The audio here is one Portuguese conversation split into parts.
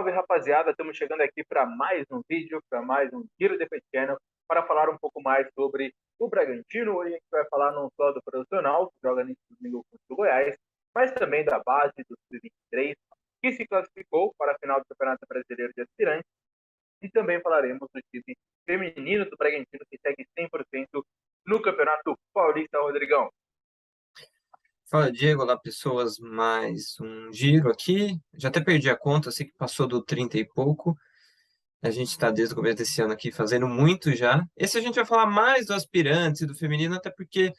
Salve, rapaziada! Estamos chegando aqui para mais um vídeo, para mais um Giro de Channel, para falar um pouco mais sobre o Bragantino. Hoje a gente vai falar não só do profissional, que joga nesse domingo contra o Goiás, mas também da base do Sub-23, que se classificou para a final do Campeonato Brasileiro de Aspirantes. E também falaremos do time feminino do Bragantino, que segue 100% no Campeonato Paulista, Rodrigão. Fala, Diego, olá pessoas, mais um giro aqui. Já até perdi a conta, sei que passou do 30 e pouco. A gente está desde o começo desse ano aqui fazendo muito já. Esse a gente vai falar mais do aspirante e do feminino, até porque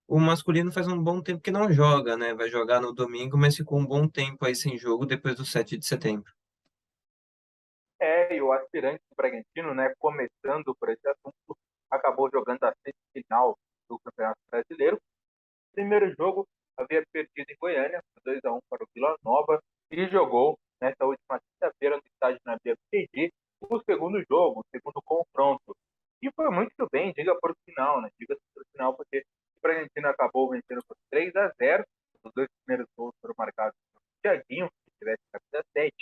o masculino faz um bom tempo que não joga, né? Vai jogar no domingo, mas ficou um bom tempo aí sem jogo depois do 7 de setembro. E o aspirante do Bragantino, né, começando por esse assunto, acabou jogando a semifinal do Campeonato Brasileiro. Primeiro jogo havia perdido em Goiânia, 2-1 para o Vila Nova, e jogou nesta última quinta-feira no estádio Nabil Fekir o segundo jogo, o segundo confronto. E foi muito bem, diga por final, né? Diga por final, porque o Bragantino acabou vencendo por 3-0. Os dois primeiros gols foram marcados por Thiaguinho, que tivesse camisa 7,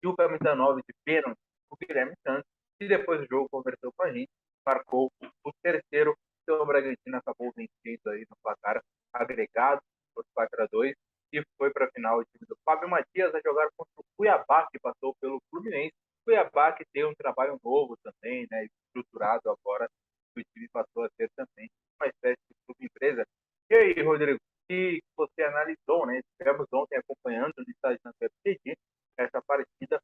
e o camisa 9 de pênalti, o Guilherme Santos, e depois do jogo conversou com a gente, marcou o terceiro. Então o Bragantino acabou vencendo aí no placar agregado por 4-2 e foi para a final o time do Fábio Matias a jogar contra o Cuiabá, que passou pelo Fluminense. Cuiabá que tem um trabalho novo também, né, estruturado agora, que o time passou a ter também uma espécie de clube empresa. E aí, Rodrigo, que você analisou, né, estivemos ontem acompanhando no estádio da PFG essa partida,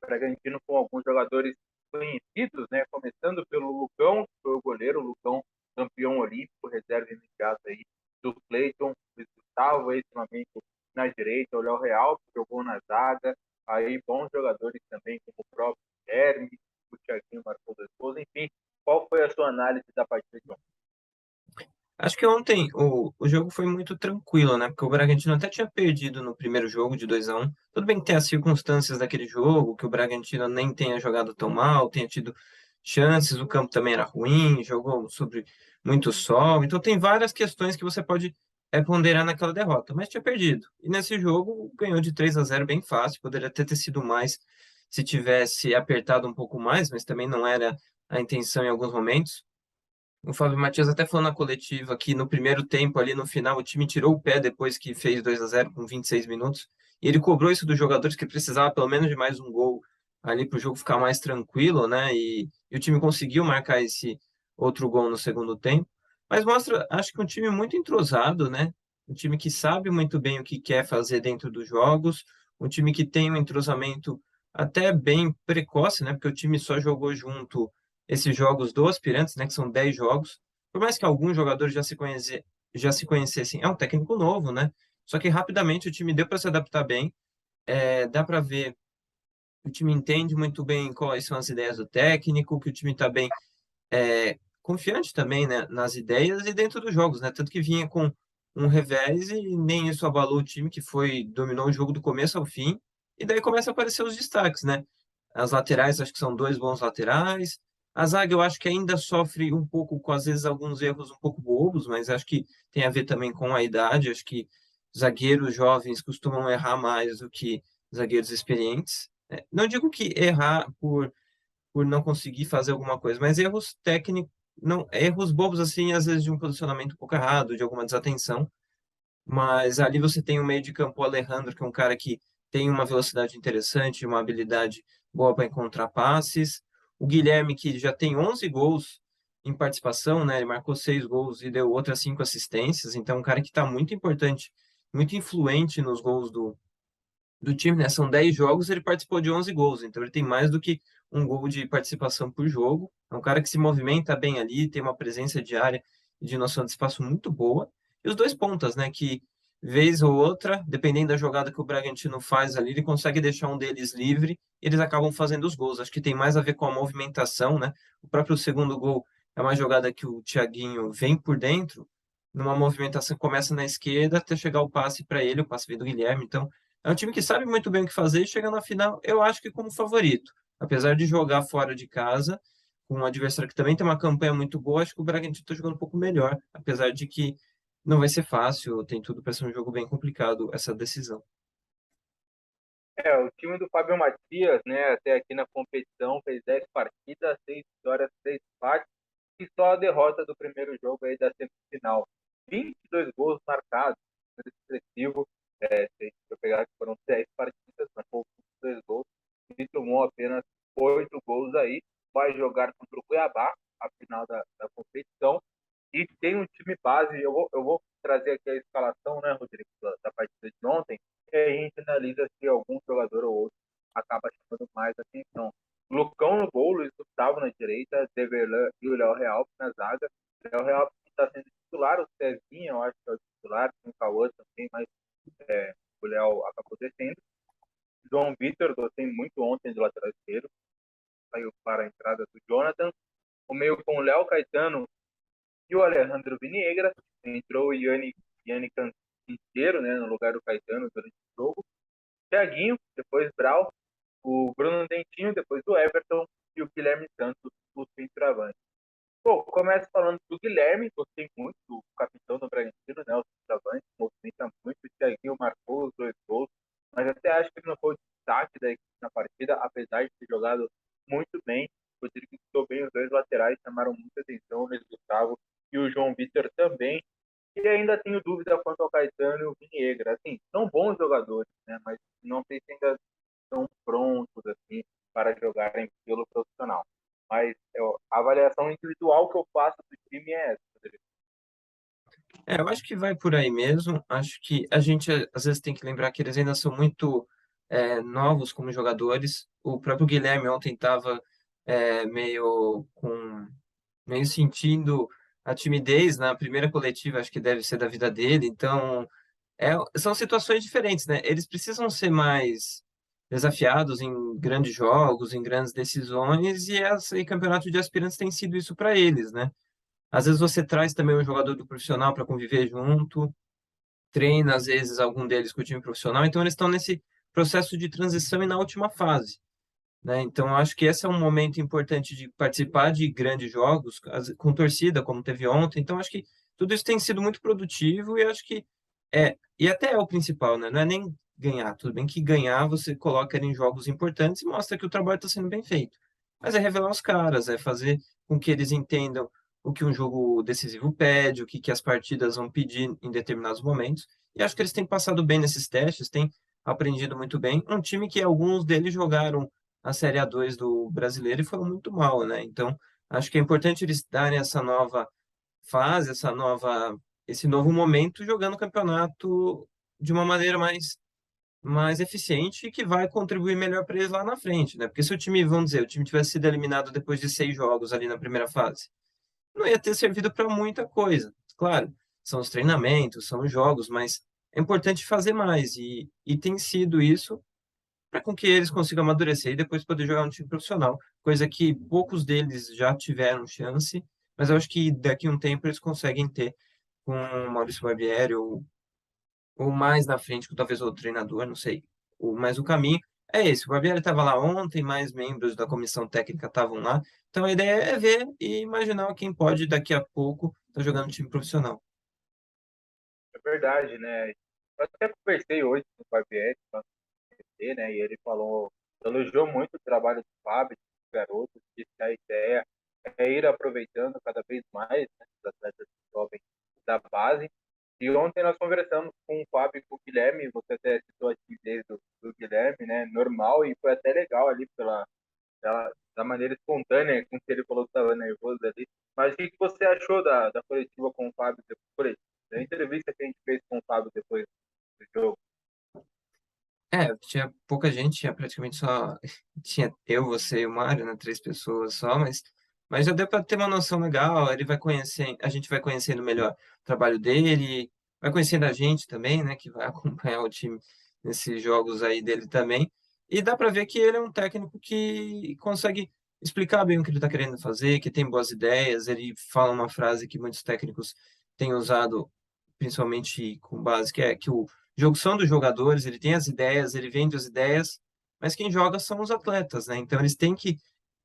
Bragantino com alguns jogadores conhecidos, né, começando pelo Lucão, que foi o goleiro, o Lucão campeão olímpico, reserva imediata aí do Cleiton, do Gustavo, ex-Flamengo na direita, o Léo Real, que jogou na zaga, aí bons jogadores também, como o próprio Guilherme, o Thiaguinho marcou 2 gols, enfim. Qual foi a sua análise da partida de ontem? Acho que ontem o jogo foi muito tranquilo, né? Porque o Bragantino até tinha perdido no primeiro jogo de 2-1. Tudo bem que tem as circunstâncias daquele jogo, que o Bragantino nem tenha jogado tão mal, tenha tido chances, o campo também era ruim, jogou sobre muito sol. Então tem várias questões que você pode ponderar naquela derrota, mas tinha perdido. E nesse jogo ganhou de 3-0 bem fácil, poderia até ter sido mais se tivesse apertado um pouco mais, mas também não era a intenção em alguns momentos. O Fábio Matias até falou na coletiva que no primeiro tempo, ali no final, o time tirou o pé depois que fez 2-0 com 26 minutos. E ele cobrou isso dos jogadores que precisava pelo menos de mais um gol ali para o jogo ficar mais tranquilo, né? E o time conseguiu marcar esse outro gol no segundo tempo. Mas mostra, acho que um time muito entrosado, né? Um time que sabe muito bem o que quer fazer dentro dos jogos, um time que tem um entrosamento até bem precoce, né? Porque o time só jogou junto esses jogos do Aspirantes, né, que são 10 jogos, por mais que alguns jogadores já se conhecessem, é um técnico novo, né? Só que rapidamente o time deu para se adaptar bem, dá para ver, o time entende muito bem quais são as ideias do técnico, que o time está bem confiante também, né, nas ideias e dentro dos jogos, né? Tanto que vinha com um revés e nem isso abalou o time, que foi dominou o jogo do começo ao fim, e daí começa a aparecer os destaques, né? As laterais, acho que são dois bons laterais. A zaga, eu acho que ainda sofre um pouco com, às vezes, alguns erros um pouco bobos, mas acho que tem a ver também com a idade. Acho que zagueiros jovens costumam errar mais do que zagueiros experientes. Não digo que errar por não conseguir fazer alguma coisa, mas erros técnicos, não, erros bobos assim, às vezes de um posicionamento um pouco errado, de alguma desatenção. Mas ali você tem o meio de campo o Alejandro, que é um cara que tem uma velocidade interessante, uma habilidade boa para encontrar passes. O Guilherme, que já tem 11 gols em participação, né? Ele marcou 6 gols e deu outras 5 assistências. Então, é um cara que está muito importante, muito influente nos gols do time, né? São 10 jogos, ele participou de 11 gols. Então, ele tem mais do que um gol de participação por jogo. É um cara que se movimenta bem ali, tem uma presença de área e de noção de espaço muito boa. E os dois pontas, né? Que vez ou outra, dependendo da jogada que o Bragantino faz ali, ele consegue deixar um deles livre e eles acabam fazendo os gols. Acho que tem mais a ver com a movimentação, né? O próprio segundo gol é uma jogada que o Thiaguinho vem por dentro, numa movimentação que começa na esquerda até chegar o passe para ele, o passe vem do Guilherme. Então, é um time que sabe muito bem o que fazer e chega na final, eu acho que como favorito. Apesar de jogar fora de casa, com um adversário que também tem uma campanha muito boa, acho que o Bragantino está jogando um pouco melhor. Apesar de que não vai ser fácil, tem tudo para ser um jogo bem complicado essa decisão. O time do Fábio Matias, né, até aqui na competição, fez 10 partidas, 6 vitórias, 3 empates, e só a derrota do primeiro jogo aí da semifinal. 22 gols marcados, número expressivo, se eu pegar que foram 10 partidas, marcou 22 gols, e tomou apenas 8 gols aí, vai jogar contra o Cuiabá, a final da competição, e tem um time base, eu vou trazer aqui a escalação, né, Rodrigo, da partida de ontem, e aí a gente analisa se algum jogador ou outro acaba chamando mais atenção. Lucão no gol, Luiz Gustavo na direita, Deverlan e o Léo Real na zaga. O Léo Real está sendo titular, o Cezinha, eu acho que é o titular, tem o Cauã também, mas o Léo acabou descendo. João Vitor, gostei muito ontem do lateral esquerdo, saiu para a entrada do Jonathan. O meio com o Léo Caetano e o Alejandro Viniegra. Entrou o Yanni Canteiro, né, no lugar do Caetano durante o jogo. Thiaguinho, depois Brau, o Bruno Dentinho, depois o Everton e o Guilherme Santos, o centroavante. Pô, começo falando do Guilherme, gostei muito do capitão do Bragantino, né, o centroavante, movimenta muito, o Thiaguinho marcou os 2 gols, mas até acho que ele não foi o destaque da equipe na partida, apesar de ter jogado muito bem. O Rodrigo estou bem, os dois laterais chamaram muita atenção, o Luiz Gustavo e o João Vitor também. E ainda tenho dúvida quanto ao Caetano e o Viniegra. Assim, são bons jogadores, né? Mas não sei se ainda estão prontos assim para jogarem pelo profissional. Mas a avaliação individual que eu faço do time é essa, Rodrigo. Eu acho que vai por aí mesmo. Acho que a gente às vezes tem que lembrar que eles ainda são muito novos como jogadores. O próprio Guilherme ontem estava meio sentindo a timidez na primeira coletiva, acho que deve ser da vida dele. Então, são situações diferentes, né? Eles precisam ser mais desafiados em grandes jogos, em grandes decisões, e esse campeonato de aspirantes tem sido isso para eles, né? Às vezes você traz também um jogador do profissional para conviver junto, treina às vezes algum deles com o time profissional, então eles estão nesse processo de transição e na última fase, né? Então eu acho que esse é um momento importante de participar de grandes jogos com torcida, como teve ontem. Então acho que tudo isso tem sido muito produtivo e acho que e até é o principal, né? Não é nem ganhar, tudo bem que ganhar você coloca ele em jogos importantes e mostra que o trabalho está sendo bem feito. Mas é revelar os caras, é fazer com que eles entendam o que um jogo decisivo pede, o que, que as partidas vão pedir em determinados momentos. E acho que eles têm passado bem nesses testes, têm aprendido muito bem. Um time que alguns deles jogaram a Série A2 do brasileiro e foram muito mal, né? Então, acho que é importante eles darem essa nova fase, esse novo momento jogando o campeonato de uma maneira mais eficiente e que vai contribuir melhor para eles lá na frente, né? Porque se o time, vamos dizer, o time tivesse sido eliminado depois de 6 jogos ali na primeira fase, não ia ter servido para muita coisa. Claro, são os treinamentos, são os jogos, mas é importante fazer mais e tem sido isso para com que eles consigam amadurecer e depois poder jogar um time profissional, coisa que poucos deles já tiveram chance, mas eu acho que daqui a um tempo eles conseguem ter com o Maurício Barbieri ou mais na frente com talvez outro treinador, não sei. Mas o caminho é esse. O Barbieri estava lá ontem, mais membros da comissão técnica estavam lá. Então a ideia é ver e imaginar quem pode daqui a pouco estar jogando no time profissional. É verdade, né? Eu até conversei hoje com o Barbieri, né? E ele falou, elogiou muito o trabalho do Fábio, do garoto, disse que a ideia é ir aproveitando cada vez mais, né, os atletas jovens da base. E ontem nós conversamos com o Fábio e com o Guilherme, você até citou a timidez do Guilherme, né? Normal, e foi até legal ali da maneira espontânea com que ele falou que estava nervoso ali. Mas o que você achou da coletiva com o Fábio depois? Da entrevista que a gente fez com o Fábio depois do jogo? Tinha pouca gente, tinha praticamente só. Tinha eu, você e o Mário, né? 3 pessoas só, mas já deu para ter uma noção legal. Ele vai conhecer, a gente vai conhecendo melhor o trabalho dele, vai conhecendo a gente também, né? Que vai acompanhar o time nesses jogos aí dele também. E dá para ver que ele é um técnico que consegue explicar bem o que ele está querendo fazer, que tem boas ideias. Ele fala uma frase que muitos técnicos têm usado, principalmente com base, que é que o jogo são dos jogadores, ele tem as ideias, ele vende as ideias, mas quem joga são os atletas, né? Então eles têm que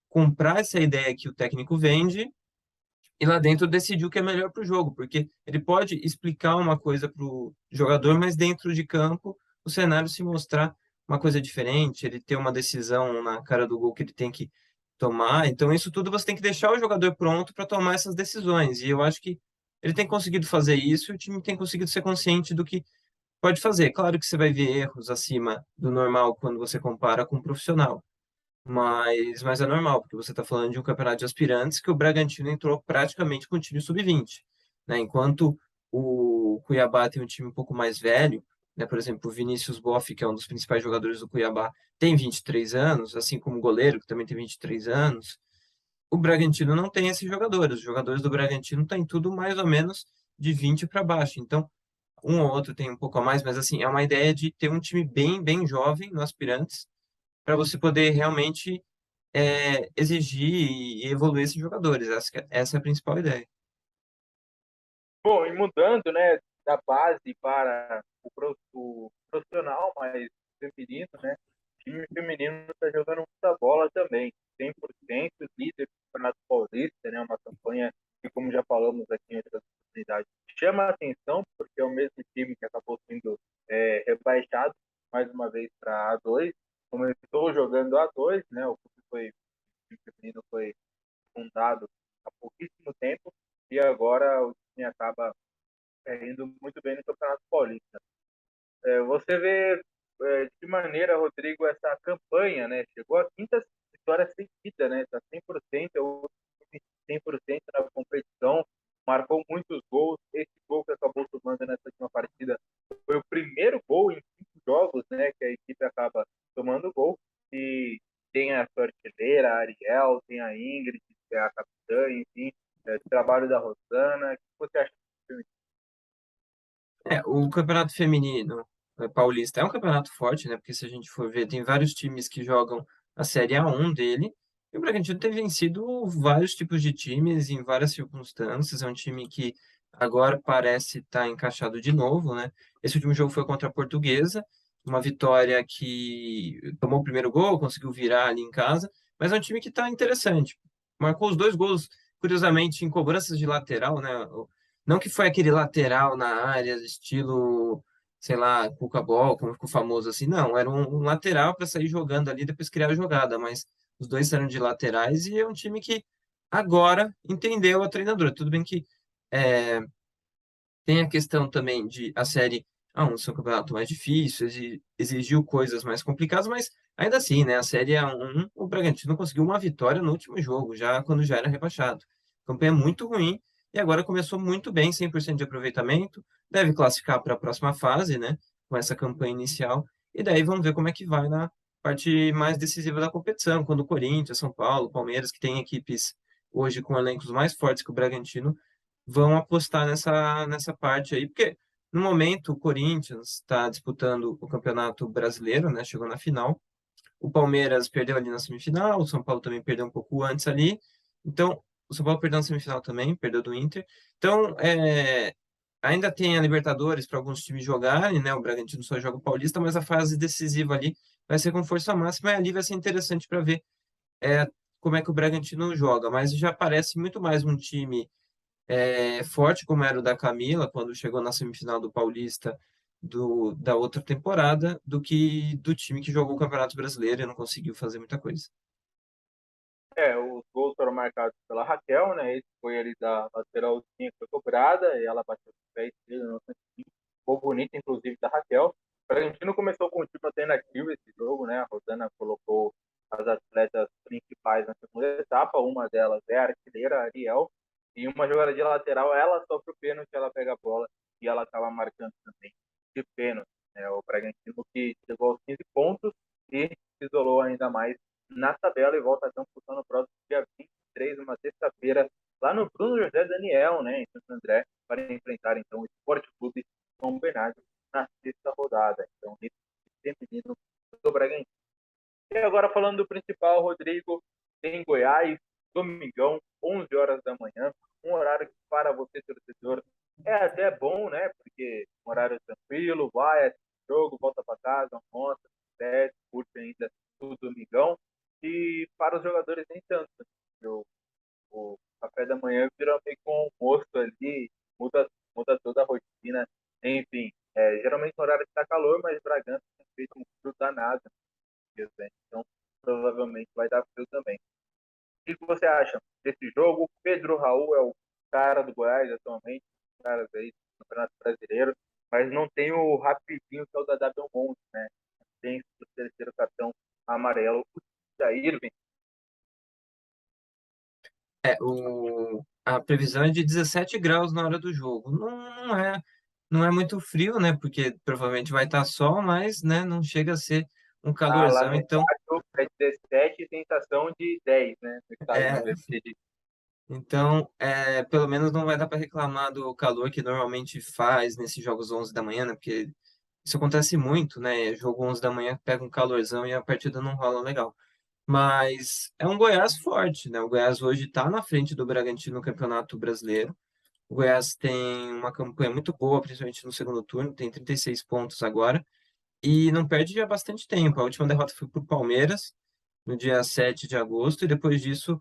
comprar essa ideia que o técnico vende e lá dentro decidir o que é melhor para o jogo, porque ele pode explicar uma coisa para o jogador, mas dentro de campo o cenário se mostrar uma coisa diferente, ele ter uma decisão na cara do gol que ele tem que tomar. Então, isso tudo você tem que deixar o jogador pronto para tomar essas decisões. E eu acho que ele tem conseguido fazer isso e o time tem conseguido ser consciente do que pode fazer. Claro que você vai ver erros acima do normal quando você compara com um profissional. Mas é normal, porque você está falando de um campeonato de aspirantes que o Bragantino entrou praticamente com o time sub-20, né? Enquanto o Cuiabá tem um time um pouco mais velho, né? Por exemplo, o Vinícius Boff, que é um dos principais jogadores do Cuiabá, tem 23 anos, assim como o goleiro, que também tem 23 anos. O Bragantino não tem esses jogadores. Os jogadores do Bragantino têm tudo mais ou menos de 20 para baixo. Então, um ou outro tem um pouco a mais, mas assim, é uma ideia de ter um time bem, bem jovem no aspirantes para você poder realmente exigir e evoluir esses jogadores. Essa é a principal ideia. Bom, e mudando, né, da base para o profissional, mas feminino, né? O time feminino está jogando muita bola também. 100% líder do Campeonato Paulista, né? Uma campanha que, como já falamos aqui em outras oportunidades, chama a atenção, porque é o mesmo time que acabou sendo rebaixado mais uma vez para A2. Começou jogando A2, né? O time feminino foi fundado há pouquíssimo tempo e agora o time acaba indo muito bem no Campeonato Paulista. Você vê de que maneira, Rodrigo, essa campanha, né? Chegou a quinta vitória seguida, né? Está 100%, é o 100% na competição, marcou muitos gols. Esse gol que acabou tomando nessa última partida foi o primeiro gol em 5 jogos, né? Que a equipe acaba tomando gol. E tem a sua artilheira, a Ariel, tem a Ingrid, que é a capitã, enfim, trabalho da Rosana. O que você acha do time? O campeonato feminino paulista é um campeonato forte, né? Porque se a gente for ver, tem vários times que jogam a Série A1 dele. E o Bragantino tem vencido vários tipos de times em várias circunstâncias. É um time que agora parece estar encaixado de novo, né? Esse último jogo foi contra a Portuguesa, uma vitória que tomou o primeiro gol, conseguiu virar ali em casa, mas é um time que está interessante. Marcou os dois gols, curiosamente, em cobranças de lateral, né? Não que foi aquele lateral na área, estilo, sei lá, Cuca-Ball, como ficou famoso assim. Não, era um lateral para sair jogando ali, depois criar a jogada. Mas os dois eram de laterais e é um time que agora entendeu a treinadora. Tudo bem que é, tem a questão também de a série A1 ser um campeonato mais difícil, exigiu coisas mais complicadas, mas ainda assim, né? A série A1, o Bragantino conseguiu uma vitória no último jogo, já quando já era rebaixado. Campanha muito ruim e agora começou muito bem, 100% de aproveitamento, deve classificar para a próxima fase, né? Com essa campanha inicial, e daí vamos ver como é que vai na parte mais decisiva da competição, quando o Corinthians, São Paulo, Palmeiras, que tem equipes hoje com elencos mais fortes que o Bragantino, vão apostar nessa parte aí, porque no momento o Corinthians está disputando o Campeonato Brasileiro, né? Chegou na final. O Palmeiras perdeu ali na semifinal, o São Paulo também perdeu um pouco antes ali. Então, o São Paulo perdeu na semifinal também, perdeu do Inter. Então, ainda tem a Libertadores para alguns times jogarem, né? O Bragantino só joga o Paulista, mas a fase decisiva ali vai ser com força máxima e ali vai ser interessante para ver é, como é que o Bragantino joga. Mas já parece muito mais um time forte como era o da Camila quando chegou na semifinal do Paulista da outra temporada, do que do time que jogou o Campeonato Brasileiro e não conseguiu fazer muita coisa. Os gols foram marcados pela Raquel, né? Esse foi ali da lateralzinha que foi cobrada, e ela bateu o pé esquerdo no cantinho. Ficou bonito, inclusive, da Raquel. O Bragantino começou com um time alternativo esse jogo, né? A Rosana colocou as atletas principais na segunda etapa, uma delas é a artilheira, a Ariel, e uma jogada de lateral, ela sofre o pênalti, ela pega a bola e ela acaba marcando também de pênalti. Né? O Bragantino que chegou aos 15 pontos e se isolou ainda mais na tabela e volta a campo no próximo dia 23, uma sexta-feira, lá no Bruno José Daniel, né, em Santo André, para enfrentar então o Esporte Clube São Bernardo na sexta rodada. Então, nesse feminino do Bragantino. E agora falando do principal, Rodrigo, em Goiás, domingão, 11 horas da manhã, um horário que para você, torcedor, é até bom, né? Porque um horário tranquilo, vai, assiste o jogo, volta para casa, almoça, desce, curte ainda o domingão. E para os jogadores, nem tanto. Né? O café da manhã vira meio com almoço ali, muda toda a rotina. Enfim, geralmente no horário que está calor, mas Bragança tem feito um frio muda nada. Né? Então, provavelmente vai dar frio também. O que você acha desse jogo? Pedro Raul é o cara do Goiás atualmente, caras aí do Campeonato Brasileiro, mas não tem o rapidinho que é o da Belmonte, né? Tem o terceiro cartão amarelo, o Jair, A previsão é de 17 graus na hora do jogo. Não é muito frio, né? Porque provavelmente vai estar sol, mas, né, não chega a ser um lá calorzão. no Então, estádio é 17 e sensação de 10, né? No estádio no é, UFC de pelo menos não vai dar para reclamar do calor que normalmente faz nesses jogos 11 da manhã, né? Porque isso acontece muito, né? Jogo 11 da manhã pega um calorzão e a partida não rola legal. Mas é um Goiás forte, né? O Goiás hoje está na frente do Bragantino no Campeonato Brasileiro. O Goiás tem uma campanha muito boa, principalmente no segundo turno, tem 36 pontos agora, e não perde há bastante tempo. A última derrota foi para o Palmeiras, no dia 7 de agosto, e depois disso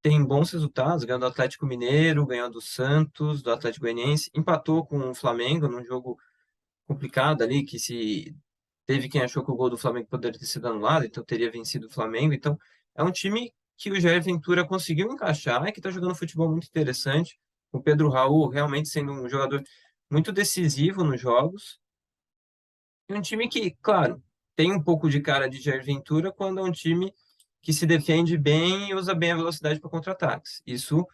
tem bons resultados, ganhou do Atlético Mineiro, ganhou do Santos, do Atlético Goianiense, empatou com o Flamengo num jogo complicado ali, que se teve quem achou que o gol do Flamengo poderia ter sido anulado, então teria vencido o Flamengo. Então, é um time que o Jair Ventura conseguiu encaixar e que está jogando futebol muito interessante. O Pedro Raul realmente sendo um jogador muito decisivo nos jogos. E um time que, claro, tem um pouco de cara de Jair Ventura quando é um time que se defende bem e usa bem a velocidade para contra-ataques. Isso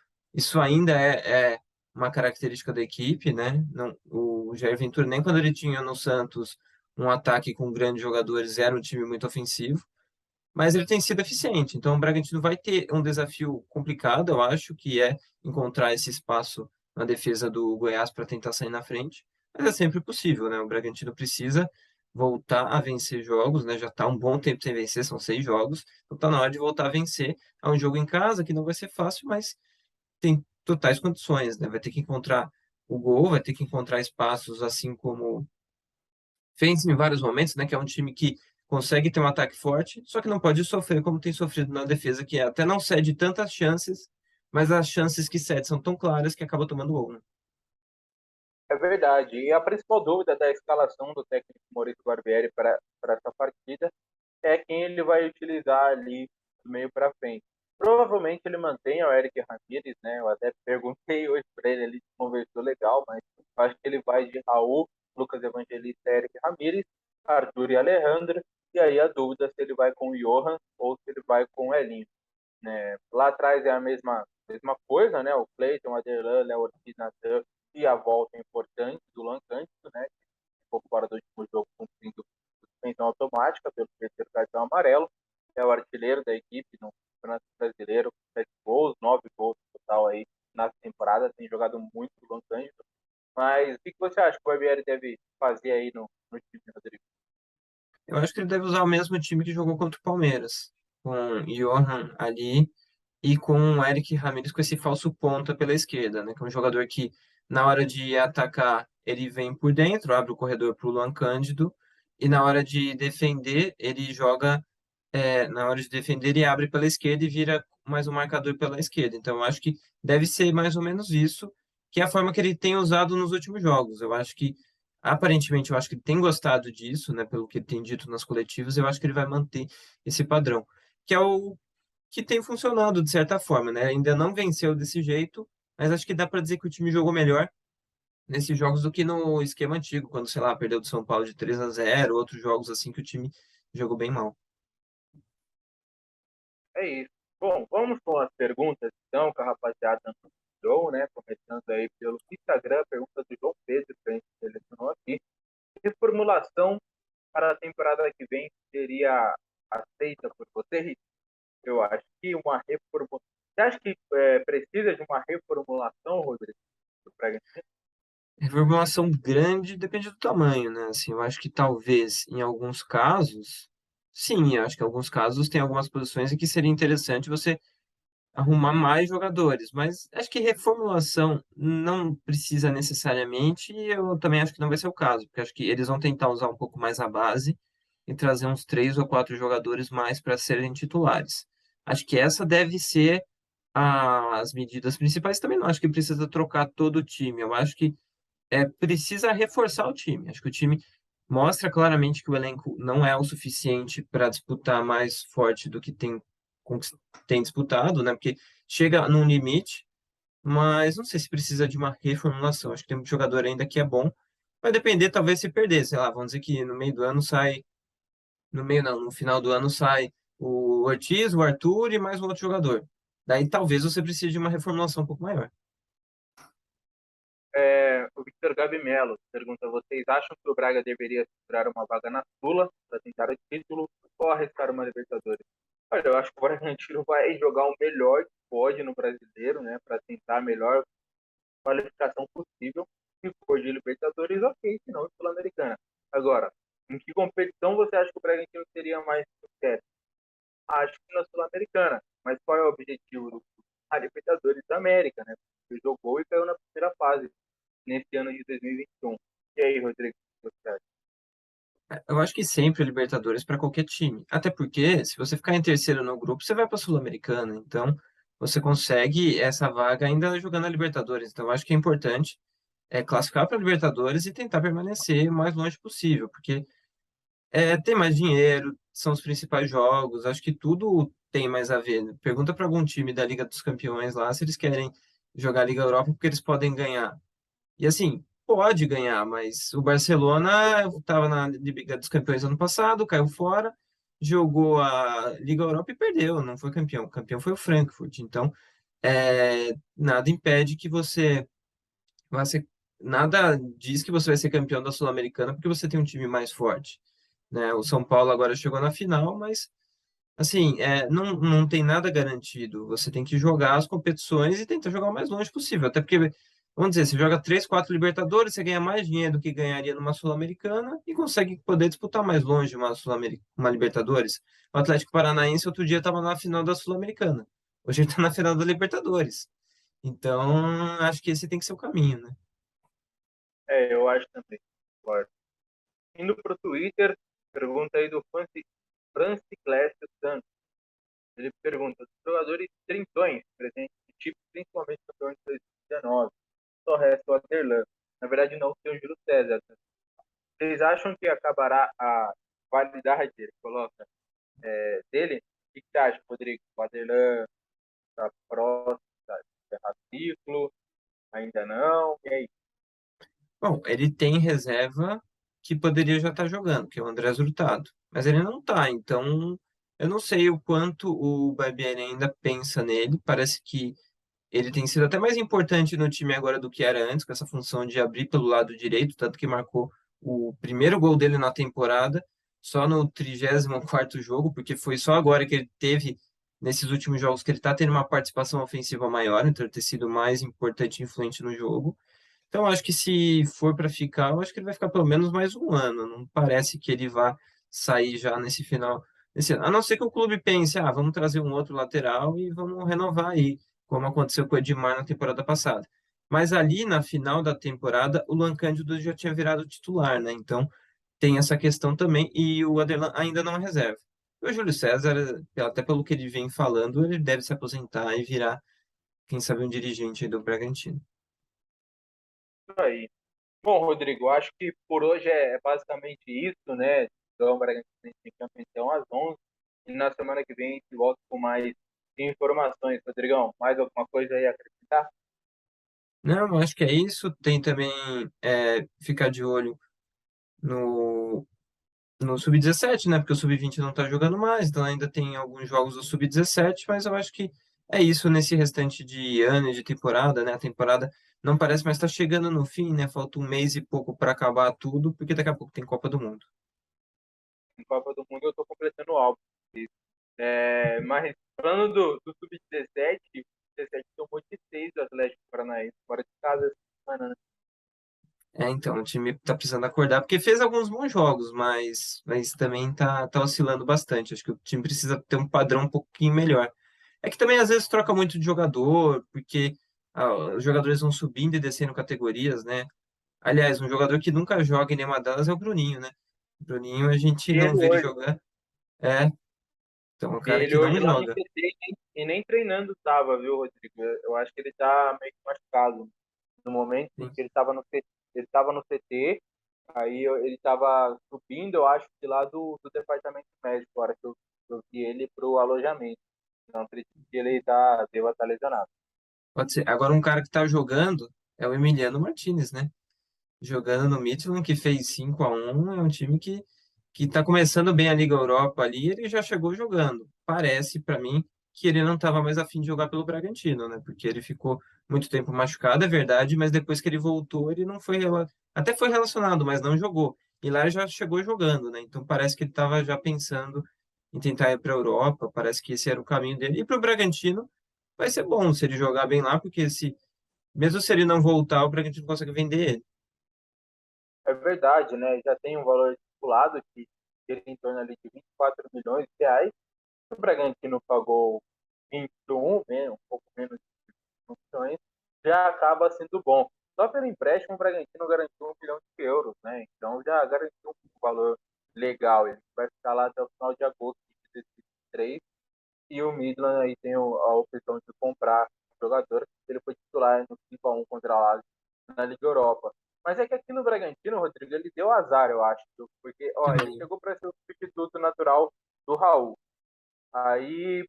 ainda é uma característica da equipe, né? Não, o Jair Ventura, nem quando ele tinha no Santos um ataque com grandes jogadores, era um time muito ofensivo, mas ele tem sido eficiente. Então, o Bragantino vai ter um desafio complicado, eu acho, que é encontrar esse espaço na defesa do Goiás para tentar sair na frente. Mas é sempre possível, né? O Bragantino precisa voltar a vencer jogos, né? Já está um bom tempo sem vencer, são 6 jogos. Então, está na hora de voltar a vencer. É um jogo em casa que não vai ser fácil, mas tem totais condições, né? Vai ter que encontrar o gol, vai ter que encontrar espaços, assim como fez em vários momentos, né? Que é um time que consegue ter um ataque forte, só que não pode sofrer como tem sofrido na defesa, que até não cede tantas chances, mas as chances que cede são tão claras que acaba tomando gol, né? É verdade. E a principal dúvida da escalação do técnico Maurício Barbieri para essa partida é quem ele vai utilizar ali do meio para frente. Provavelmente ele mantém o Eric Ramírez, né? Eu até perguntei hoje para ele, ele conversou legal, mas acho que ele vai de Raul, Lucas Evangelista, Eric Ramírez, Arthur e Alejandro, e aí a dúvida se ele vai com o Johan ou se ele vai com o Elinho, né? Lá atrás é a mesma coisa, né? O Cleiton, o Aderlan, Léo Ortiz, Natan e a volta importante do Luan Cândido, né? Um pouco fora do último jogo, cumprindo suspensão automática pelo terceiro cartão amarelo. É o artilheiro da equipe no Campeonato Brasileiro, 7 gols, 9 gols total aí na temporada. Tem jogado muito o Luan Cândido. Mas o que você acha que o Barbieri deve fazer aí no time, Rodrigo? Eu acho que ele deve usar o mesmo time que jogou contra o Palmeiras, com Johan ali e com o Eric Ramírez com esse falso ponta pela esquerda, né? Que é um jogador que, na hora de atacar, ele vem por dentro, abre o corredor para o Luan Cândido, e na hora de defender, ele joga na hora de defender, ele abre pela esquerda e vira mais um marcador pela esquerda. Então, eu acho que deve ser mais ou menos isso, que é a forma que ele tem usado nos últimos jogos. Eu acho que, aparentemente, eu acho que ele tem gostado disso, né, pelo que ele tem dito nas coletivas, eu acho que ele vai manter esse padrão, que é o que tem funcionado de certa forma, né? Ainda não venceu desse jeito, mas acho que dá para dizer que o time jogou melhor nesses jogos do que no esquema antigo, quando, sei lá, perdeu do São Paulo de 3-0, outros jogos assim que o time jogou bem mal. É isso. Bom, vamos com as perguntas, então, que a rapaziada nos mandou, né? Começando aí pelo Instagram, pergunta do João Pedro, que a gente selecionou aqui. Reformulação para a temporada que vem seria aceita por você? Eu acho que uma reformulação. Você acha que precisa de uma reformulação, Rodrigo, do Bragantino? Reformulação grande depende do tamanho, né? Assim, eu acho que talvez em alguns casos, sim, eu acho que em alguns casos tem algumas posições em que seria interessante você arrumar mais jogadores, mas acho que reformulação não precisa necessariamente, e eu também acho que não vai ser o caso, porque acho que eles vão tentar usar um pouco mais a base e trazer uns 3 ou 4 jogadores mais para serem titulares. Acho que essa deve ser as medidas principais. Também não acho que precisa trocar todo o time. Eu acho que precisa reforçar o time. Acho que o time mostra claramente que o elenco não é o suficiente para disputar mais forte do que tem disputado, né? Porque chega num limite, mas não sei se precisa de uma reformulação. Acho que tem muito jogador ainda que é bom. Vai depender, talvez, se perder, sei lá, vamos dizer que no meio do ano sai, no meio não, no final do ano sai o Ortiz, o Arthur e mais um outro jogador. Daí talvez você precise de uma reformulação um pouco maior. O Victor Gabi Melo pergunta: vocês acham que o Braga deveria segurar uma vaga na Sula para tentar o título ou arriscar uma Libertadores? Olha, eu acho que o Bragantino vai jogar o melhor que pode no brasileiro, né, para tentar a melhor qualificação possível. Se for de Libertadores, ok, se não, Sul-Americana. Agora, em que competição você acha que o Bragantino teria mais sucesso? Acho que na Sul-Americana. Mas qual é o objetivo do clube? A Libertadores da América, né? Ele jogou e caiu na primeira fase nesse ano de 2021. E aí, Rodrigo, o que você acha? Eu acho que sempre a Libertadores para qualquer time. Até porque, se você ficar em terceiro no grupo, você vai para a Sul-Americana. Então, você consegue essa vaga ainda jogando a Libertadores. Então, eu acho que é importante classificar para a Libertadores e tentar permanecer o mais longe possível, porque tem mais dinheiro, são os principais jogos. Acho que tudo tem mais a ver. Pergunta para algum time da Liga dos Campeões lá se eles querem jogar a Liga Europa porque eles podem ganhar. E assim, pode ganhar, mas o Barcelona estava na Liga dos Campeões ano passado, caiu fora, jogou a Liga Europa e perdeu, não foi campeão. O campeão foi o Frankfurt. Então, nada impede que você vá ser. Nada diz que você vai ser campeão da Sul-Americana porque você tem um time mais forte, né? O São Paulo agora chegou na final, mas assim, não tem nada garantido. Você tem que jogar as competições e tentar jogar o mais longe possível. Até porque, vamos dizer, você joga 3, 4 Libertadores, você ganha mais dinheiro do que ganharia numa Sul-Americana e consegue poder disputar mais longe uma Libertadores. O Atlético Paranaense outro dia estava na final da Sul-Americana. Hoje ele está na final da Libertadores. Então, acho que esse tem que ser o caminho, né? Eu acho também. Claro. Indo para o Twitter, pergunta aí do Franciclésio Santos. Ele pergunta: os jogadores trintões presentes no time, principalmente campeão de 2019, só resta o Aderlan. Na verdade, não tem o Júlio César. Vocês acham que acabará a validade, ele coloca, dele? O que você acha, Rodrigo? O Aderlan está próximo, tá, encerrar ciclo? Ainda não? E aí? Bom, ele tem reserva que poderia já estar jogando, que é o Andrés Hurtado. Mas ele não está, então eu não sei o quanto o Barbieri ainda pensa nele. Parece que ele tem sido até mais importante no time agora do que era antes, com essa função de abrir pelo lado direito, tanto que marcou o primeiro gol dele na temporada, só no 34º jogo, porque foi só agora que ele teve, nesses últimos jogos, que ele está tendo uma participação ofensiva maior, então ele ter sido mais importante e influente no jogo. Então, acho que se for para ficar, eu acho que ele vai ficar pelo menos mais um ano. Não parece que ele vá sair já nesse final desse ano. A não ser que o clube pense, vamos trazer um outro lateral e vamos renovar aí, como aconteceu com o Edmar na temporada passada. Mas ali na final da temporada, o Luan Cândido já tinha virado titular, né? Então tem essa questão também, e o Aderlan ainda não é reserva. O Júlio César, até pelo que ele vem falando, ele deve se aposentar e virar, quem sabe, um dirigente aí do Bragantino. Isso aí. Bom, Rodrigo, acho que por hoje é basicamente isso, né? Então, o Bragantino tem campeão às 11 e na semana que vem a gente volta com mais informações. Rodrigão, mais alguma coisa aí a acrescentar? Não, acho que é isso. Tem também ficar de olho no, no Sub-17, né? Porque o Sub-20 não está jogando mais, então ainda tem alguns jogos do Sub-17, mas eu acho que é isso nesse restante de ano e de temporada, né? A temporada não parece mais estar chegando no fim, né? Falta um mês e pouco para acabar tudo, porque daqui a pouco tem Copa do Mundo. Em Copa do Mundo eu estou completando o álbum. Mas falando do Sub-17, o Sub-17 tomou de 6 do Atlético Paranaense fora de casa essa semana, né? Então, o time tá precisando acordar, porque fez alguns bons jogos, mas também tá oscilando bastante. Acho que o time precisa ter um padrão um pouquinho melhor. É que também às vezes troca muito de jogador, porque os jogadores vão subindo e descendo categorias, né? Aliás, um jogador que nunca joga em nenhuma delas é o Bruninho, né? O Bruninho a gente E não ele vê ele hoje, jogar. É, então é um e cara ele que não hoje lá no joga. PT e nem treinando estava, viu, Rodrigo? Eu acho que ele está meio que machucado no momento, Sim. porque ele estava no CT Ele estava subindo, eu acho, que lá do departamento médico, a hora que eu vi ele pro alojamento. Não acredito que deva estar lesionado. Pode ser. Agora, um cara que tá jogando é o Emiliano Martinez, né? Jogando no Midtjylland, que fez 5-1, é um time que tá começando bem a Liga Europa ali, ele já chegou jogando. Parece, para mim, que ele não estava mais afim de jogar pelo Bragantino, né? Porque ele ficou muito tempo machucado, é verdade, mas depois que ele voltou, ele não foi... Até foi relacionado, mas não jogou. E lá ele já chegou jogando, né? Então parece que ele estava já pensando em tentar ir para a Europa, parece que esse era o caminho dele. E para o Bragantino vai ser bom se ele jogar bem lá, porque mesmo se ele não voltar, o Bragantino consegue vender ele. É verdade, né? Já tem um valor estipulado que ele em torno ali de 24 milhões de reais. O Bragantino pagou 21, né, um pouco menos de 21 milhões, já acaba sendo bom. Só pelo empréstimo, o Bragantino garantiu 1 milhão de euros, né? Então já garantiu um valor legal. Ele vai ficar lá até o final de agosto de 2023 e o Midland aí tem a opção de comprar o jogador. Ele foi titular no 5-1 contra a Lazio na Liga Europa. Mas é que aqui no Bragantino, Rodrigo, ele deu azar, eu acho, porque ó, ele Também. chegou para ser o substituto natural do Raul. Aí,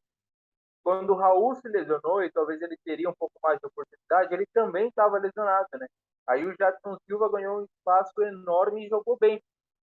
quando o Raul se lesionou e talvez ele teria um pouco mais de oportunidade, ele também estava lesionado, né? Aí o Jadson Silva ganhou um espaço enorme e jogou bem.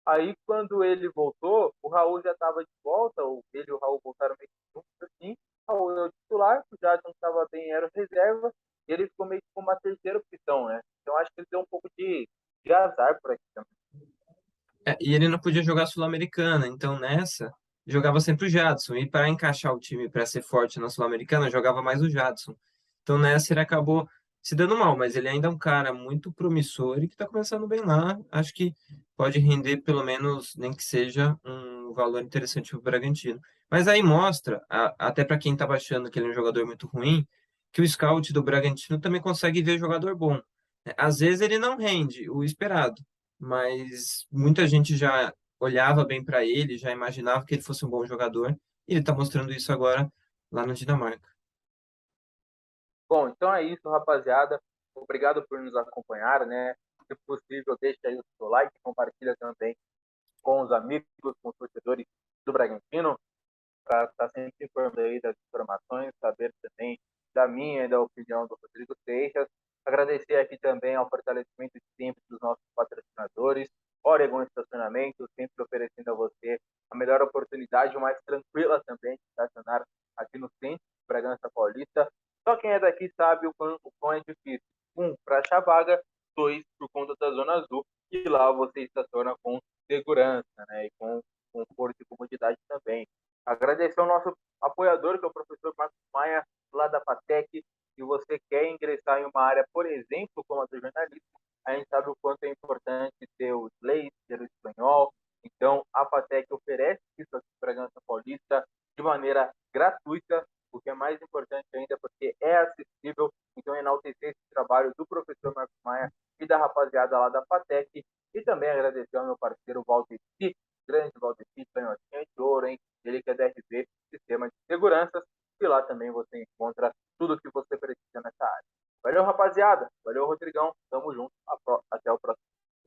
Aí, quando ele voltou, o Raul já estava de volta, ele e o Raul voltaram meio que juntos, assim. O Raul é o titular, o Jadson estava bem, era o reserva, e ele ficou meio que com uma terceira opção, né? Então, acho que ele deu um pouco de azar por aqui também. E ele não podia jogar Sul-Americana, então nessa jogava sempre o Jadson. E para encaixar o time para ser forte na Sul-Americana, jogava mais o Jadson. Então nessa ele acabou se dando mal, mas ele ainda é um cara muito promissor e que está começando bem lá. Acho que pode render pelo menos, nem que seja, um valor interessante para o Bragantino. Mas aí mostra, até para quem estava achando que ele é um jogador muito ruim, que o scout do Bragantino também consegue ver jogador bom. Às vezes ele não rende o esperado, mas muita gente já olhava bem para ele, já imaginava que ele fosse um bom jogador, e ele está mostrando isso agora lá na Dinamarca. Bom, então é isso, rapaziada. Obrigado por nos acompanhar, né? Se possível, deixa aí o seu like, compartilha também com os amigos, com os torcedores do Bragantino, para estar sempre informando aí das informações, saber também da minha e da opinião do Rodrigo Seixas. Agradecer aqui também ao fortalecimento de sempre dos nossos patrocinadores, Oregon Estacionamento, sempre oferecendo a você a melhor oportunidade, mais tranquila também de estacionar aqui no centro de Bragança Paulista. Só quem é daqui sabe o quão é difícil. Um, para achar vaga, dois, por conta da Zona Azul, e lá você estaciona com segurança, né? E com conforto e comodidade também. Agradecer ao nosso apoiador, que é o professor Marcos Maia, lá da FATEC. Se você quer ingressar em uma área, por exemplo, como a do jornalismo, a gente sabe o quanto é importante ter o inglês, ter o espanhol. Então, a FATEC oferece isso aqui para a Bragança Paulista de maneira gratuita, o que é mais importante ainda, porque é acessível. Então, enaltecer esse trabalho do professor Marcos Maia e da rapaziada lá da FATEC. E também agradecer ao meu parceiro Valdeci, grande Valdeci, canhotinha de ouro, hein? Ele que é DRV, Sistema de Seguranças, e lá também você encontra tudo o que você precisa nessa área. Valeu, rapaziada. Valeu, Rodrigão.